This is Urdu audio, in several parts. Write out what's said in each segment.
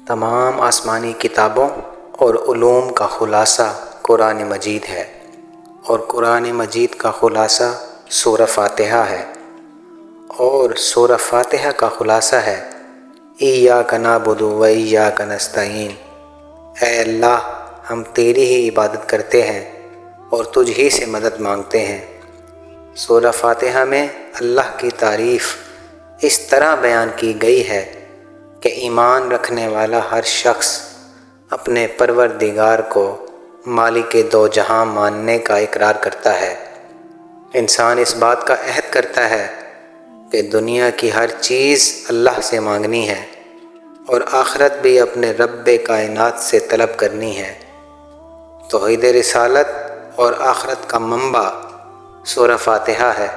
تمام آسمانی کتابوں اور علوم کا خلاصہ قرآن مجید ہے، اور قرآن مجید کا خلاصہ سورہ فاتحہ ہے، اور سورہ فاتحہ کا خلاصہ ہے ایاک نعبد و ایاک نستعین۔ اے اللہ، ہم تیری ہی عبادت کرتے ہیں اور تجھ ہی سے مدد مانگتے ہیں۔ سورہ فاتحہ میں اللہ کی تعریف اس طرح بیان کی گئی ہے کہ ایمان رکھنے والا ہر شخص اپنے پروردگار کو مالک دو جہاں ماننے کا اقرار کرتا ہے۔ انسان اس بات کا عہد کرتا ہے کہ دنیا کی ہر چیز اللہ سے مانگنی ہے اور آخرت بھی اپنے رب کائنات سے طلب کرنی ہے۔ توحید رسالت اور آخرت کا منبع سورہ فاتحہ ہے۔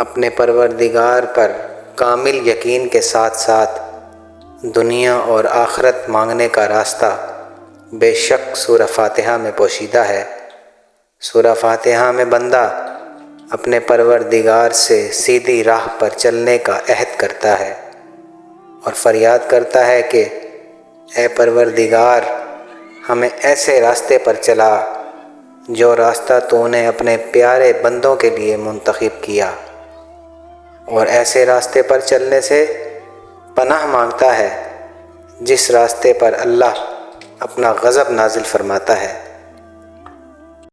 اپنے پروردگار پر کامل یقین کے ساتھ ساتھ دنیا اور آخرت مانگنے کا راستہ بے شک سورہ فاتحہ میں پوشیدہ ہے۔ سورہ فاتحہ میں بندہ اپنے پروردگار سے سیدھی راہ پر چلنے کا عہد کرتا ہے اور فریاد کرتا ہے کہ اے پروردگار، ہمیں ایسے راستے پر چلا جو راستہ تو نے اپنے پیارے بندوں کے لیے منتخب کیا، اور ایسے راستے پر چلنے سے پناہ مانگتا ہے جس راستے پر اللہ اپنا غضب نازل فرماتا ہے۔